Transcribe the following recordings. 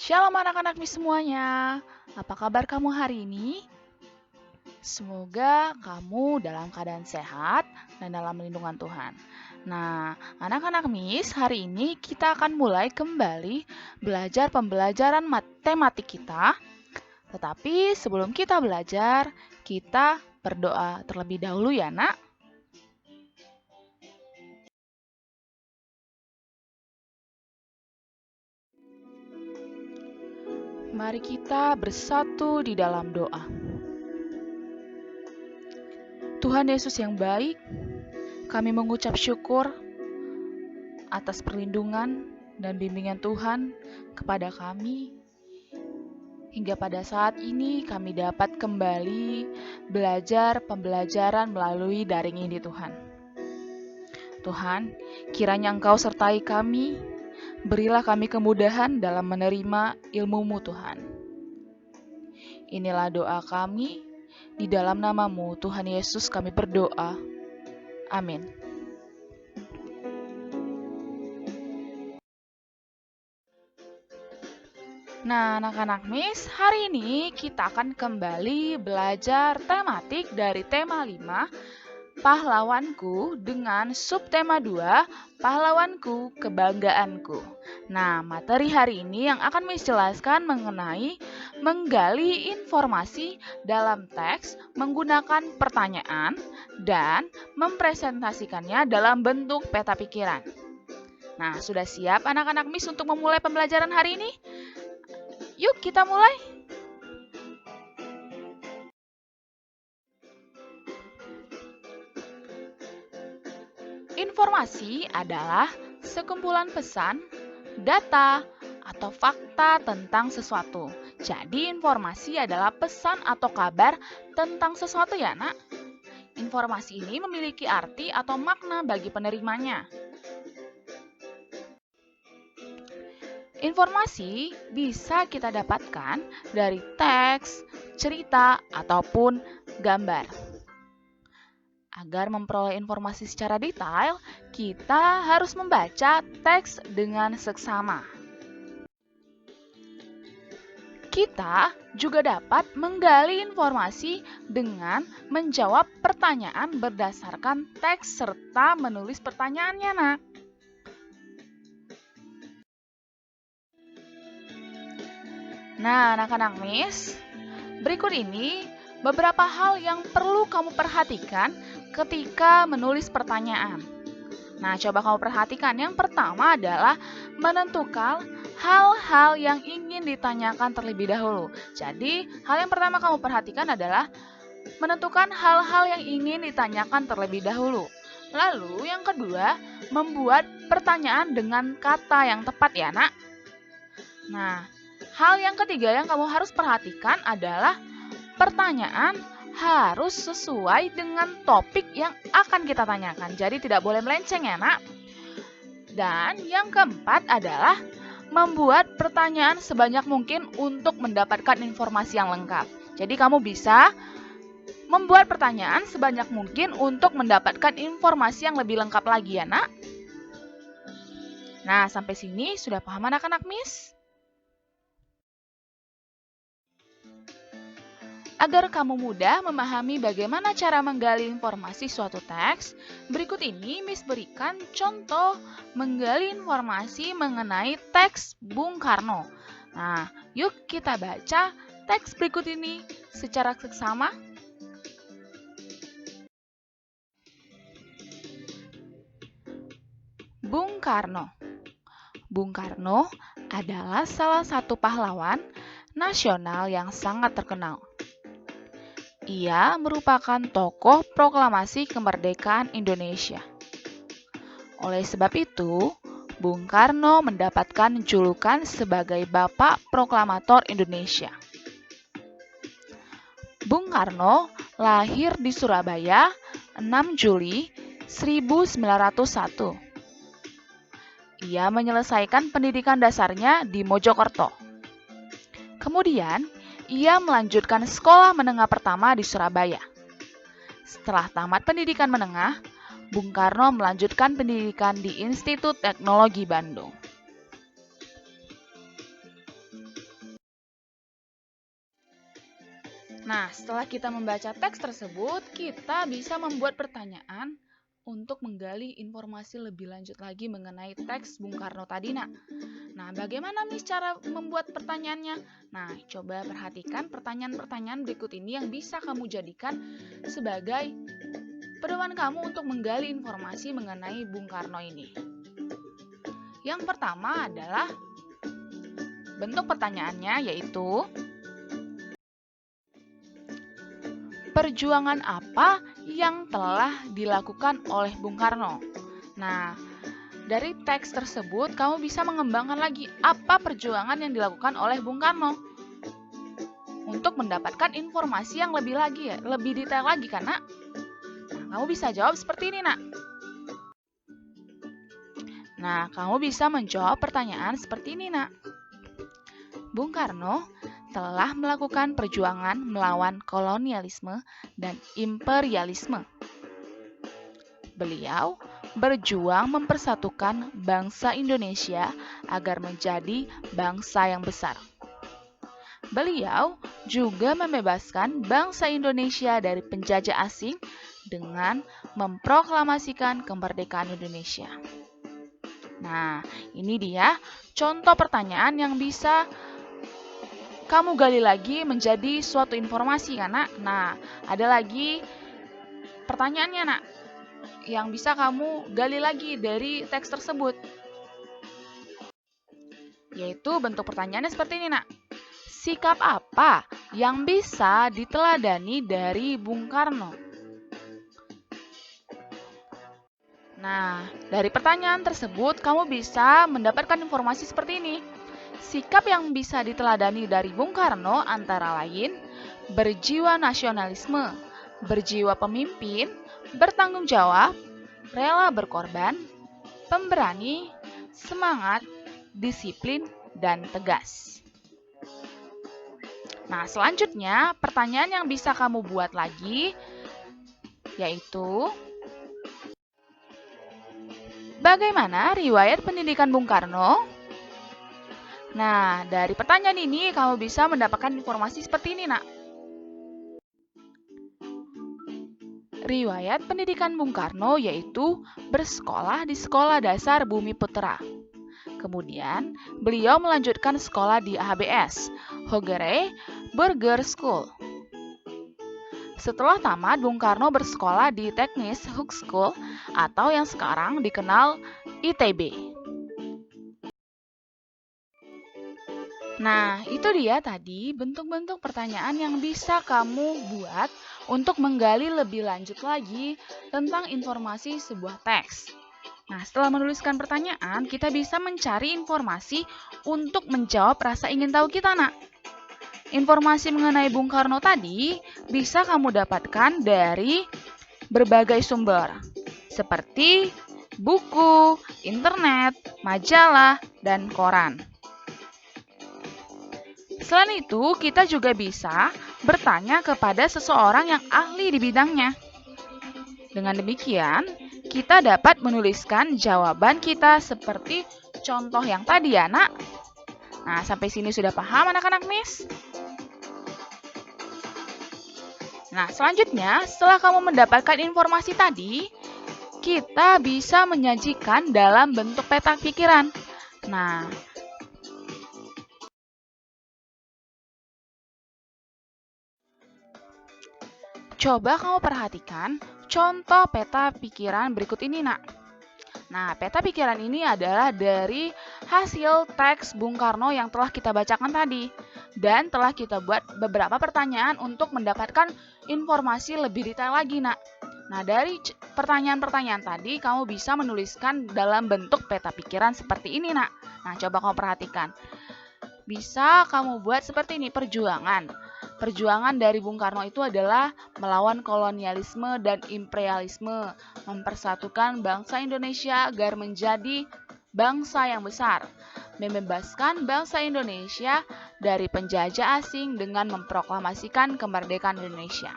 Shalom anak-anak semuanya. Apa kabar kamu hari ini? Semoga kamu dalam keadaan sehat dan dalam lindungan Tuhan. Nah, anak-anak Miss, hari ini kita akan mulai kembali belajar pembelajaran matematik kita. Tetapi sebelum kita belajar, kita berdoa terlebih dahulu ya, Nak. Mari kita bersatu di dalam doa. Tuhan Yesus yang baik, kami mengucap syukur atas perlindungan dan bimbingan Tuhan kepada kami. Hingga pada saat ini kami dapat kembali belajar pembelajaran melalui daring ini Tuhan. Tuhan, kiranya Engkau sertai kami, berilah kami kemudahan dalam menerima ilmu-Mu Tuhan. Inilah doa kami, di dalam nama-Mu Tuhan Yesus kami berdoa. Amin. Nah, anak-anak Miss, hari ini kita akan kembali belajar tematik dari tema 5, pahlawanku, dengan subtema 2, pahlawanku, kebanggaanku. Nah, materi hari ini yang akan Miss jelaskan mengenai menggali informasi dalam teks menggunakan pertanyaan dan mempresentasikannya dalam bentuk peta pikiran. Nah, sudah siap anak-anak Miss untuk memulai pembelajaran hari ini? Yuk kita mulai. Informasi adalah sekumpulan pesan, data, atau fakta tentang sesuatu. Jadi informasi adalah pesan atau kabar tentang sesuatu ya, Nak. Informasi ini memiliki arti atau makna bagi penerimanya. Informasi bisa kita dapatkan dari teks, cerita, ataupun gambar. Agar memperoleh informasi secara detail, kita harus membaca teks dengan seksama. Kita juga dapat menggali informasi dengan menjawab pertanyaan berdasarkan teks serta menulis pertanyaannya, Nak. Nah, anak-anak Miss, berikut ini beberapa hal yang perlu kamu perhatikan ketika menulis pertanyaan. Nah, coba kamu perhatikan. Yang pertama adalah menentukan hal-hal yang ingin ditanyakan terlebih dahulu. Jadi, hal yang pertama kamu perhatikan adalah menentukan hal-hal yang ingin ditanyakan terlebih dahulu. Lalu, yang kedua, membuat pertanyaan dengan kata yang tepat ya, Nak. Nah, hal yang ketiga yang kamu harus perhatikan adalah pertanyaan harus sesuai dengan topik yang akan kita tanyakan. Jadi tidak boleh melenceng ya, Nak. Dan yang keempat adalah membuat pertanyaan sebanyak mungkin untuk mendapatkan informasi yang lengkap. Jadi kamu bisa membuat pertanyaan sebanyak mungkin untuk mendapatkan informasi yang lebih lengkap lagi ya, Nak. Nah, sampai sini sudah paham anak-anak Miss? Agar kamu mudah memahami bagaimana cara menggali informasi suatu teks, berikut ini Miss berikan contoh menggali informasi mengenai teks Bung Karno. Nah, yuk kita baca teks berikut ini secara seksama. Bung Karno. Bung Karno adalah salah satu pahlawan nasional yang sangat terkenal. Ia merupakan tokoh proklamasi kemerdekaan Indonesia. Oleh sebab itu, Bung Karno mendapatkan julukan sebagai Bapak Proklamator Indonesia. Bung Karno lahir di Surabaya 6 Juli 1901. Ia menyelesaikan pendidikan dasarnya di Mojokerto. Kemudian, ia melanjutkan sekolah menengah pertama di Surabaya. Setelah tamat pendidikan menengah, Bung Karno melanjutkan pendidikan di Institut Teknologi Bandung. Nah, setelah kita membaca teks tersebut, kita bisa membuat pertanyaan untuk menggali informasi lebih lanjut lagi mengenai teks Bung Karno tadi, Nak. Nah, bagaimana Miss cara membuat pertanyaannya? Nah, coba perhatikan pertanyaan-pertanyaan berikut ini yang bisa kamu jadikan sebagai pedoman kamu untuk menggali informasi mengenai Bung Karno ini. Yang pertama adalah bentuk pertanyaannya yaitu perjuangan apa yang telah dilakukan oleh Bung Karno? Nah, dari teks tersebut kamu bisa mengembangkan lagi apa perjuangan yang dilakukan oleh Bung Karno untuk mendapatkan informasi yang lebih detail lagi kan, Nak? Nah, kamu bisa jawab seperti ini, Nak. Nah, kamu bisa menjawab pertanyaan seperti ini, Nak. Bung Karno telah melakukan perjuangan melawan kolonialisme dan imperialisme. Beliau berjuang mempersatukan bangsa Indonesia agar menjadi bangsa yang besar. Beliau juga membebaskan bangsa Indonesia dari penjajah asing dengan memproklamasikan kemerdekaan Indonesia. Nah, ini dia contoh pertanyaan yang bisa kamu gali lagi menjadi suatu informasi kan, Nak? Nah, ada lagi pertanyaannya, Nak, yang bisa kamu gali lagi dari teks tersebut. Yaitu bentuk pertanyaannya seperti ini, Nak. Sikap apa yang bisa diteladani dari Bung Karno? Nah, dari pertanyaan tersebut kamu bisa mendapatkan informasi seperti ini. Sikap yang bisa diteladani dari Bung Karno antara lain berjiwa nasionalisme, berjiwa pemimpin, bertanggung jawab, rela berkorban, pemberani, semangat, disiplin, dan tegas. Nah, selanjutnya pertanyaan yang bisa kamu buat lagi yaitu bagaimana riwayat pendidikan Bung Karno? Nah, dari pertanyaan ini kamu bisa mendapatkan informasi seperti ini, Nak. Riwayat pendidikan Bung Karno yaitu bersekolah di Sekolah Dasar Bumi Putra. Kemudian, beliau melanjutkan sekolah di HBS, Hogerij Burger School. Setelah tamat, Bung Karno bersekolah di Teknis Hogeschool atau yang sekarang dikenal ITB. Nah, itu dia tadi bentuk-bentuk pertanyaan yang bisa kamu buat untuk menggali lebih lanjut lagi tentang informasi sebuah teks. Nah, setelah menuliskan pertanyaan, kita bisa mencari informasi untuk menjawab rasa ingin tahu kita, Nak. Informasi mengenai Bung Karno tadi bisa kamu dapatkan dari berbagai sumber, seperti buku, internet, majalah, dan koran. Selain itu, kita juga bisa bertanya kepada seseorang yang ahli di bidangnya. Dengan demikian, kita dapat menuliskan jawaban kita seperti contoh yang tadi ya, Nak. Nah, sampai sini sudah paham anak-anak Miss? Nah, selanjutnya, setelah kamu mendapatkan informasi tadi, kita bisa menyajikan dalam bentuk peta pikiran. Nah, coba kamu perhatikan contoh peta pikiran berikut ini, Nak. Nah, peta pikiran ini adalah dari hasil teks Bung Karno yang telah kita bacakan tadi. Dan telah kita buat beberapa pertanyaan untuk mendapatkan informasi lebih detail lagi, Nak. Nah, dari pertanyaan-pertanyaan tadi, kamu bisa menuliskan dalam bentuk peta pikiran seperti ini, Nak. Nah, coba kamu perhatikan. Bisa kamu buat seperti ini, perjuangan. Perjuangan dari Bung Karno itu adalah melawan kolonialisme dan imperialisme, mempersatukan bangsa Indonesia agar menjadi bangsa yang besar, membebaskan bangsa Indonesia dari penjajah asing dengan memproklamasikan kemerdekaan Indonesia.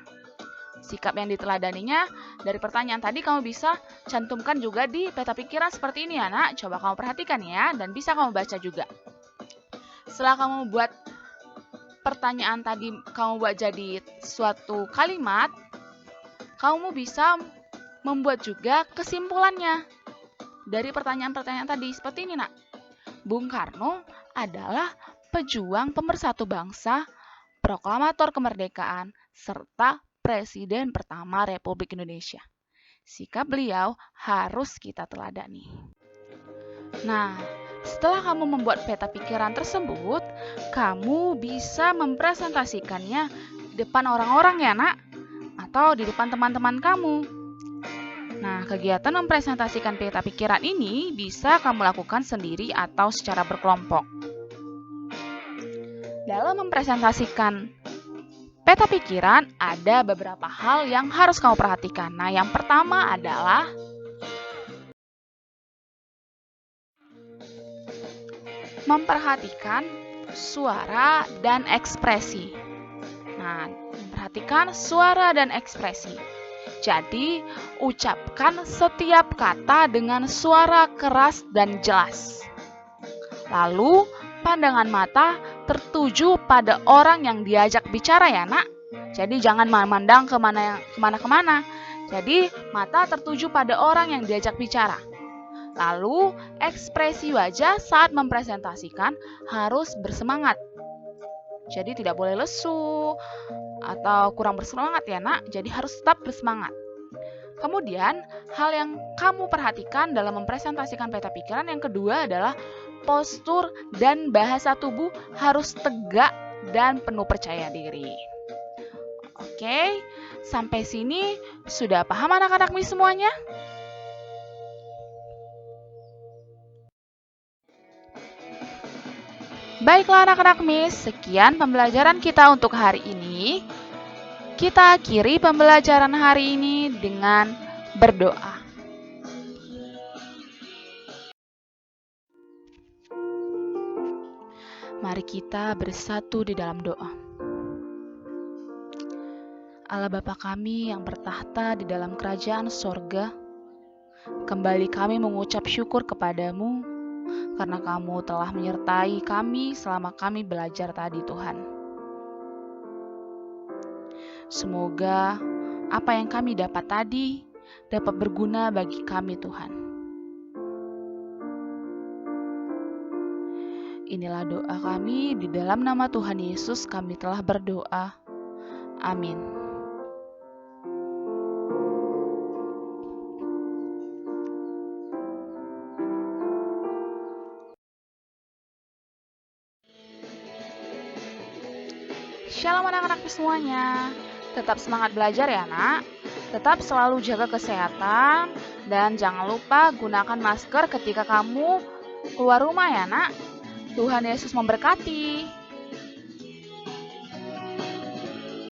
Sikap yang diteladaninya dari pertanyaan tadi kamu bisa cantumkan juga di peta pikiran seperti ini ya, Nak. Coba kamu perhatikan ya, dan bisa kamu baca juga. Setelah kamu buat pertanyaan tadi kamu buat jadi suatu kalimat, kamu bisa membuat juga kesimpulannya dari pertanyaan-pertanyaan tadi. Seperti ini, Nak. Bung Karno adalah pejuang pemersatu bangsa, proklamator kemerdekaan, serta Presiden pertama Republik Indonesia. Sikap beliau harus kita teladani. Nah, setelah kamu membuat peta pikiran tersebut, kamu bisa mempresentasikannya di depan orang-orang ya, Nak, atau di depan teman-teman kamu. Nah, kegiatan mempresentasikan peta pikiran ini bisa kamu lakukan sendiri atau secara berkelompok. Dalam mempresentasikan peta pikiran, ada beberapa hal yang harus kamu perhatikan. Nah, yang pertama adalah memperhatikan suara dan ekspresi. Nah, memperhatikan suara dan ekspresi. Jadi, ucapkan setiap kata dengan suara keras dan jelas. Lalu, pandangan mata tertuju pada orang yang diajak bicara ya, Nak. Jadi, jangan memandang kemana-kemana. Jadi, mata tertuju pada orang yang diajak bicara. Lalu, ekspresi wajah saat mempresentasikan harus bersemangat. Jadi, tidak boleh lesu atau kurang bersemangat ya, Nak. Jadi, harus tetap bersemangat. Kemudian, hal yang kamu perhatikan dalam mempresentasikan peta pikiran yang kedua adalah postur dan bahasa tubuh harus tegak dan penuh percaya diri. Oke, sampai sini sudah paham anak-anak MIS semuanya? Baiklah anak-anak MIS, sekian pembelajaran kita untuk hari ini. Kita akhiri pembelajaran hari ini dengan berdoa. Mari kita bersatu di dalam doa. Allah Bapa kami yang bertahta di dalam kerajaan sorga, kembali kami mengucap syukur kepadamu karena kamu telah menyertai kami selama kami belajar tadi Tuhan. Semoga apa yang kami dapat tadi dapat berguna bagi kami Tuhan. Inilah doa kami, di dalam nama Tuhan Yesus kami telah berdoa. Amin. Shalom anak-anak semuanya. Tetap semangat belajar ya, Nak. Tetap selalu jaga kesehatan dan jangan lupa gunakan masker ketika kamu keluar rumah ya, Nak. Tuhan Yesus memberkati.